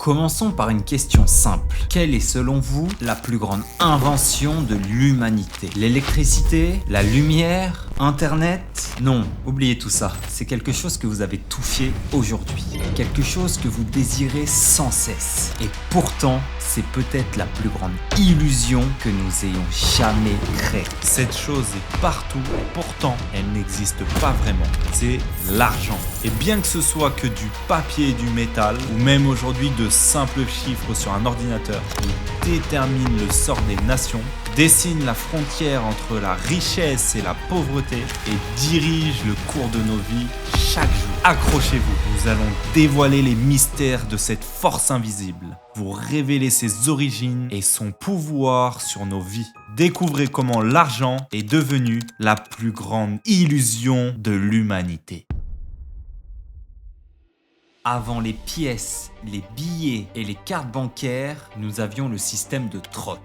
Commençons par une question simple. Quelle est selon vous la plus grande invention de l'humanité? L'électricité? La lumière? Internet? Non, oubliez tout ça. C'est quelque chose que vous avez touché aujourd'hui. Quelque chose que vous désirez sans cesse. Et pourtant, c'est peut-être la plus grande illusion que nous ayons jamais créée. Cette chose est partout, pourtant elle n'existe pas vraiment. C'est l'argent. Et bien que ce soit que du papier et du métal, ou même aujourd'hui de simples chiffres sur un ordinateur qui déterminent le sort des nations, dessine la frontière entre la richesse et la pauvreté et dirige le cours de nos vies chaque jour. Accrochez-vous, nous allons dévoiler les mystères de cette force invisible, vous révéler ses origines et son pouvoir sur nos vies. Découvrez comment l'argent est devenu la plus grande illusion de l'humanité. Avant les pièces, les billets et les cartes bancaires, nous avions le système de troc.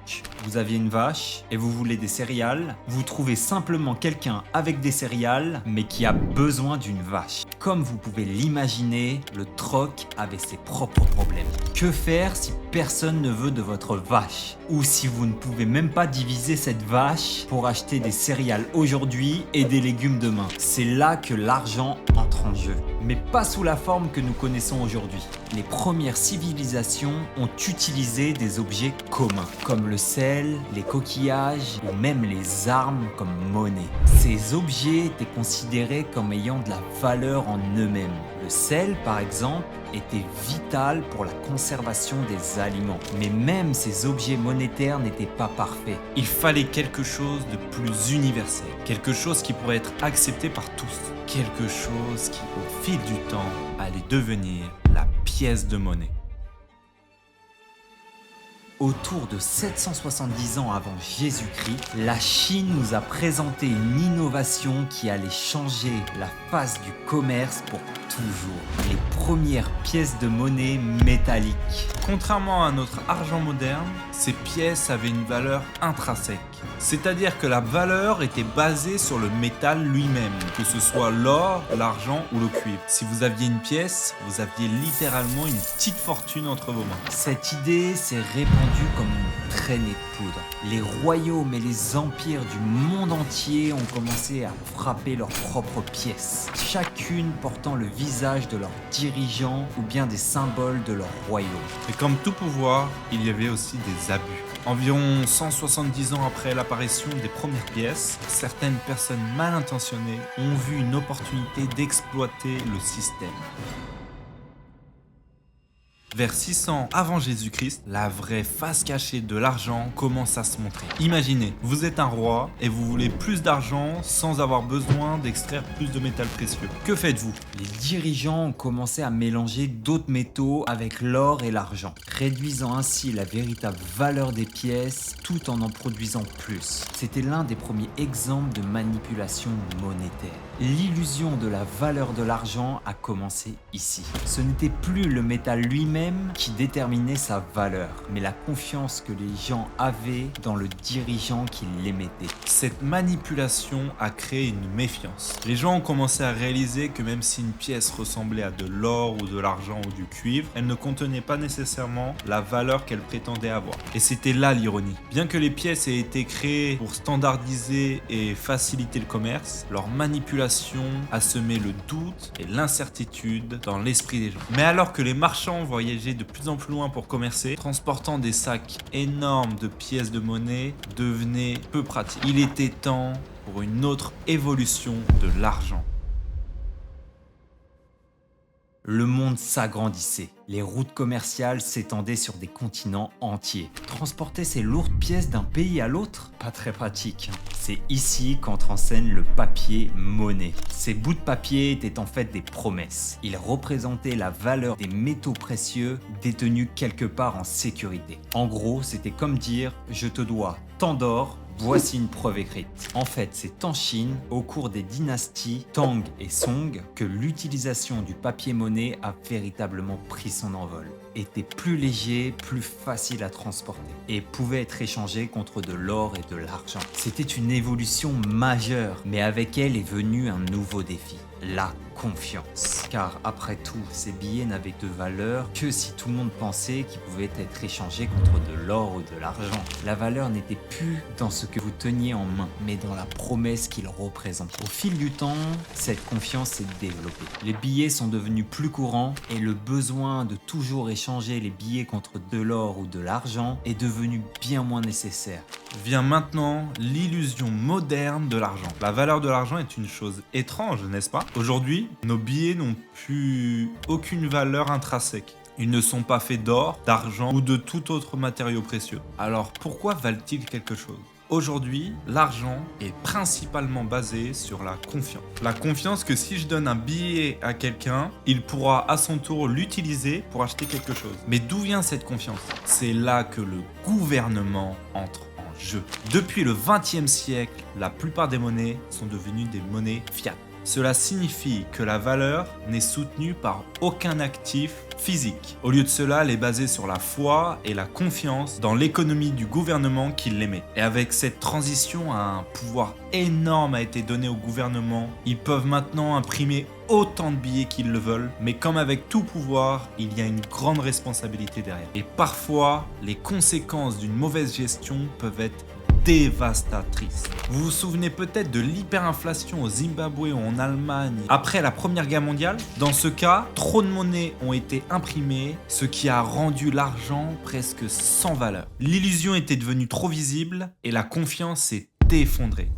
Vous aviez une vache et vous voulez des céréales, vous trouvez simplement quelqu'un avec des céréales mais qui a besoin d'une vache. Comme vous pouvez l'imaginer, le troc avait ses propres problèmes. Que faire si personne ne veut de votre vache? Ou si vous ne pouvez même pas diviser cette vache pour acheter des céréales aujourd'hui et des légumes demain? C'est là que l'argent entre en jeu. Mais pas sous la forme que nous connaissons aujourd'hui. Les premières civilisations ont utilisé des objets communs, comme le sel, les coquillages ou même les armes comme monnaie. Ces objets étaient considérés comme ayant de la valeur en eux-mêmes. Le sel, par exemple, était vital pour la conservation des aliments. Mais même ces objets monétaires n'étaient pas parfaits. Il fallait quelque chose de plus universel, quelque chose qui pourrait être accepté par tous, quelque chose qui, au fil du temps, allait devenir la pièce de monnaie. Autour de 770 ans avant Jésus-Christ, la Chine nous a présenté une innovation qui allait changer la face du commerce pour toujours. Les premières pièces de monnaie métalliques. Contrairement à notre argent moderne, ces pièces avaient une valeur intrinsèque. C'est-à-dire que la valeur était basée sur le métal lui-même, que ce soit l'or, l'argent ou le cuivre. Si vous aviez une pièce, vous aviez littéralement une petite fortune entre vos mains. Cette idée s'est répandue comme une traînée de poudre. Les royaumes et les empires du monde entier ont commencé à frapper leurs propres pièces, chacune portant le visage de leur dirigeant ou bien des symboles de leur royaume. Et comme tout pouvoir, il y avait aussi des abus. Environ 170 ans après l'apparition des premières pièces, certaines personnes mal intentionnées ont vu une opportunité d'exploiter le système. Vers 600 avant Jésus-Christ, la vraie face cachée de l'argent commence à se montrer. Imaginez, vous êtes un roi et vous voulez plus d'argent sans avoir besoin d'extraire plus de métal précieux. Que faites-vous? Les dirigeants ont commencé à mélanger d'autres métaux avec l'or et l'argent, réduisant ainsi la véritable valeur des pièces tout en produisant plus. C'était l'un des premiers exemples de manipulation monétaire. L'illusion de la valeur de l'argent a commencé ici. Ce n'était plus le métal lui-même qui déterminait sa valeur, mais la confiance que les gens avaient dans le dirigeant qui l'émettait. Cette manipulation a créé une méfiance. Les gens ont commencé à réaliser que même si une pièce ressemblait à de l'or ou de l'argent ou du cuivre, elle ne contenait pas nécessairement la valeur qu'elle prétendait avoir. Et c'était là l'ironie. Bien que les pièces aient été créées pour standardiser et faciliter le commerce, leur manipulation a semé le doute et l'incertitude dans l'esprit des gens. Mais alors que les marchands voyageaient de plus en plus loin pour commercer, transportant des sacs énormes de pièces de monnaie devenait peu pratique. Il était temps pour une autre évolution de l'argent. Le monde s'agrandissait. Les routes commerciales s'étendaient sur des continents entiers. Transporter ces lourdes pièces d'un pays à l'autre? Pas très pratique. C'est ici qu'entre en scène le papier monnaie. Ces bouts de papier étaient en fait des promesses. Ils représentaient la valeur des métaux précieux détenus quelque part en sécurité. En gros, c'était comme dire « je te dois tant d'or ». Voici une preuve écrite. En fait, c'est en Chine, au cours des dynasties Tang et Song, que l'utilisation du papier-monnaie a véritablement pris son envol. Était plus léger, plus facile à transporter et pouvait être échangé contre de l'or et de l'argent. C'était une évolution majeure, mais avec elle est venu un nouveau défi. La confiance. Car après tout, ces billets n'avaient de valeur que si tout le monde pensait qu'ils pouvaient être échangés contre de l'or ou de l'argent. La valeur n'était plus dans ce que vous teniez en main, mais dans la promesse qu'ils représentent. Au fil du temps, cette confiance s'est développée. Les billets sont devenus plus courants et le besoin de toujours échanger les billets contre de l'or ou de l'argent est devenu bien moins nécessaire. Vient maintenant l'illusion moderne de l'argent. La valeur de l'argent est une chose étrange, n'est-ce pas? Aujourd'hui, nos billets n'ont plus aucune valeur intrinsèque. Ils ne sont pas faits d'or, d'argent ou de tout autre matériau précieux. Alors pourquoi valent-ils quelque chose? Aujourd'hui, l'argent est principalement basé sur la confiance. La confiance que si je donne un billet à quelqu'un, il pourra à son tour l'utiliser pour acheter quelque chose. Mais d'où vient cette confiance? C'est là que le gouvernement entre en jeu. Depuis le XXe siècle, la plupart des monnaies sont devenues des monnaies fiat. Cela signifie que la valeur n'est soutenue par aucun actif physique. Au lieu de cela, elle est basée sur la foi et la confiance dans l'économie du gouvernement qui l'émet. Et avec cette transition, un pouvoir énorme a été donné au gouvernement. Ils peuvent maintenant imprimer autant de billets qu'ils le veulent, mais comme avec tout pouvoir, il y a une grande responsabilité derrière. Et parfois, les conséquences d'une mauvaise gestion peuvent être dévastatrice. Vous vous souvenez peut-être de l'hyperinflation au Zimbabwe ou en Allemagne après la Première Guerre mondiale? Dans ce cas, trop de monnaies ont été imprimées, ce qui a rendu l'argent presque sans valeur. L'illusion était devenue trop visible et la confiance s'est effondrée.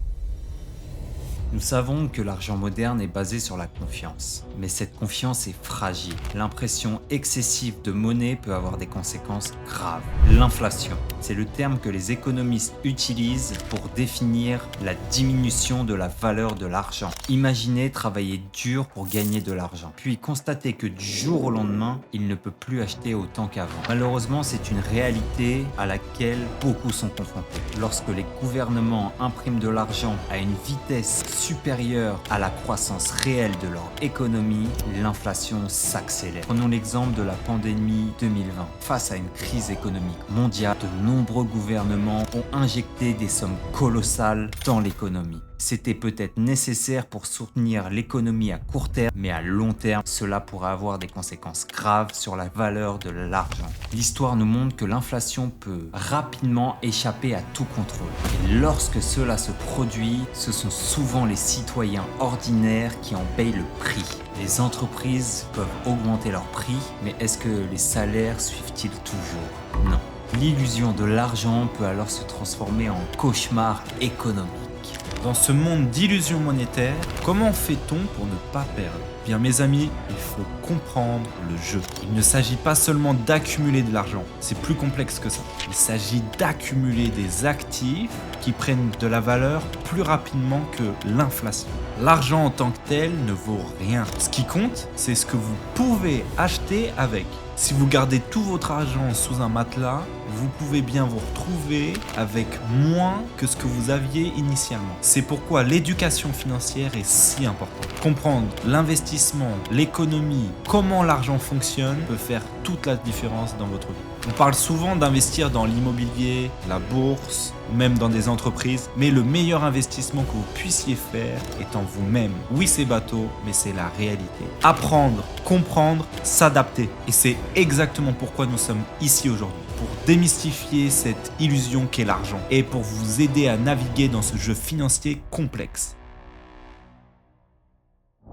Nous savons que l'argent moderne est basé sur la confiance, mais cette confiance est fragile. L'impression excessive de monnaie peut avoir des conséquences graves. L'inflation, c'est le terme que les économistes utilisent pour définir la diminution de la valeur de l'argent. Imaginez travailler dur pour gagner de l'argent, puis constater que du jour au lendemain, il ne peut plus acheter autant qu'avant. Malheureusement, c'est une réalité à laquelle beaucoup sont confrontés. Lorsque les gouvernements impriment de l'argent à une vitesse supérieure à la croissance réelle de leur économie, l'inflation s'accélère. Prenons l'exemple de la pandémie 2020. Face à une crise économique mondiale, de nombreux gouvernements ont injecté des sommes colossales dans l'économie. C'était peut-être nécessaire pour soutenir l'économie à court terme, mais à long terme, cela pourrait avoir des conséquences graves sur la valeur de l'argent. L'histoire nous montre que l'inflation peut rapidement échapper à tout contrôle. Et lorsque cela se produit, ce sont souvent les citoyens ordinaires qui en payent le prix. Les entreprises peuvent augmenter leurs prix, mais est-ce que les salaires suivent-ils toujours? Non. L'illusion de l'argent peut alors se transformer en cauchemar économique. Dans ce monde d'illusions monétaires, comment fait-on pour ne pas perdre? Bien mes amis, il faut comprendre le jeu. Il ne s'agit pas seulement d'accumuler de l'argent, c'est plus complexe que ça. Il s'agit d'accumuler des actifs qui prennent de la valeur plus rapidement que l'inflation. L'argent en tant que tel ne vaut rien. Ce qui compte, c'est ce que vous pouvez acheter avec. Si vous gardez tout votre argent sous un matelas, vous pouvez bien vous retrouver avec moins que ce que vous aviez initialement. C'est pourquoi l'éducation financière est si importante. Comprendre l'investissement, l'économie, comment l'argent fonctionne peut faire toute la différence dans votre vie. On parle souvent d'investir dans l'immobilier, la bourse, même dans des entreprises, mais le meilleur investissement que vous puissiez faire est en vous-même. Oui, c'est bateau, mais c'est la réalité. Apprendre, comprendre, s'adapter. Et c'est exactement pourquoi nous sommes ici aujourd'hui. Pour démystifier cette illusion qu'est l'argent et pour vous aider à naviguer dans ce jeu financier complexe.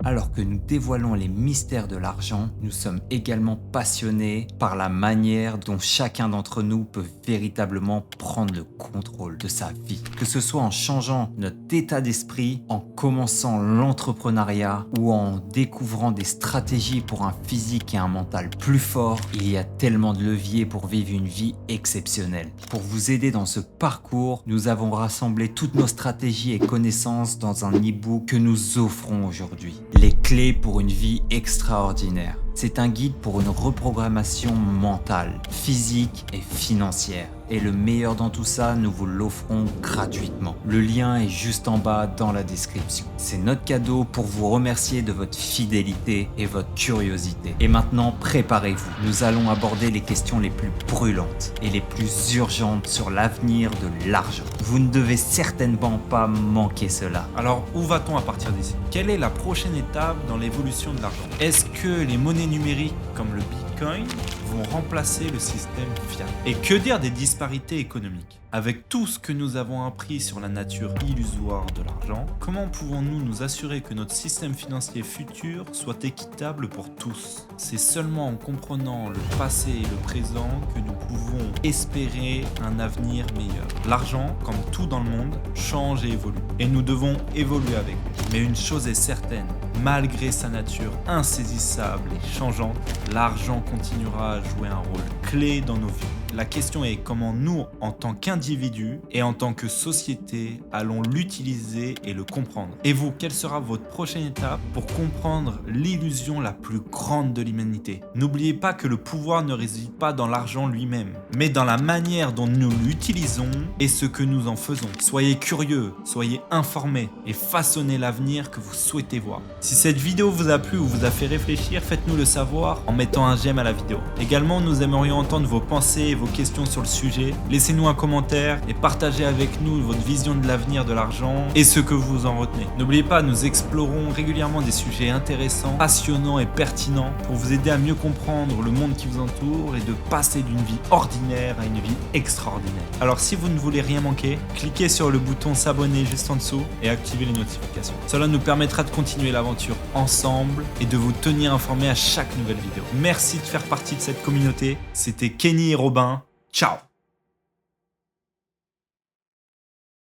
Alors que nous dévoilons les mystères de l'argent, nous sommes également passionnés par la manière dont chacun d'entre nous peut véritablement prendre le contrôle de sa vie. Que ce soit en changeant notre état d'esprit, en commençant l'entrepreneuriat ou en découvrant des stratégies pour un physique et un mental plus fort, il y a tellement de leviers pour vivre une vie exceptionnelle. Pour vous aider dans ce parcours, nous avons rassemblé toutes nos stratégies et connaissances dans un e-book que nous offrons aujourd'hui. Les clés pour une vie extraordinaire. C'est un guide pour une reprogrammation mentale, physique et financière. Et le meilleur dans tout ça, nous vous l'offrons gratuitement. Le lien est juste en bas dans la description. C'est notre cadeau pour vous remercier de votre fidélité et votre curiosité. Et maintenant, préparez-vous. Nous allons aborder les questions les plus brûlantes et les plus urgentes sur l'avenir de l'argent. Vous ne devez certainement pas manquer cela. Alors, où va-t-on à partir d'ici? Quelle est la prochaine étape dans l'évolution de l'argent? Est-ce que les monnaies numériques comme le Bitcoin vont remplacer le système fiat? Et que dire des disparités économiques? Avec tout ce que nous avons appris sur la nature illusoire de l'argent, comment pouvons-nous nous assurer que notre système financier futur soit équitable pour tous? C'est seulement en comprenant le passé et le présent que nous pouvons espérer un avenir meilleur. L'argent, comme tout dans le monde, change et évolue. Et nous devons évoluer avec lui. Mais une chose est certaine, malgré sa nature insaisissable et changeante, l'argent continuera à jouer un rôle clé dans nos vies. La question est comment nous, en tant qu'individus et en tant que société, allons l'utiliser et le comprendre. Et vous, quelle sera votre prochaine étape pour comprendre l'illusion la plus grande de l'humanité? N'oubliez pas que le pouvoir ne réside pas dans l'argent lui-même, mais dans la manière dont nous l'utilisons et ce que nous en faisons. Soyez curieux, soyez informés et façonnez l'avenir que vous souhaitez voir. Si cette vidéo vous a plu ou vous a fait réfléchir, faites-nous le savoir en mettant un j'aime à la vidéo. Également, nous aimerions entendre vos pensées et vos questions sur le sujet. Laissez-nous un commentaire et partagez avec nous votre vision de l'avenir de l'argent et ce que vous en retenez. N'oubliez pas, nous explorons régulièrement des sujets intéressants, passionnants et pertinents pour vous aider à mieux comprendre le monde qui vous entoure et de passer d'une vie ordinaire à une vie extraordinaire. Alors si vous ne voulez rien manquer, cliquez sur le bouton s'abonner juste en dessous et activez les notifications. Cela nous permettra de continuer l'aventure ensemble et de vous tenir informés à chaque nouvelle vidéo. Merci de faire partie de cette communauté. C'était Kenny et Robin. Ciao!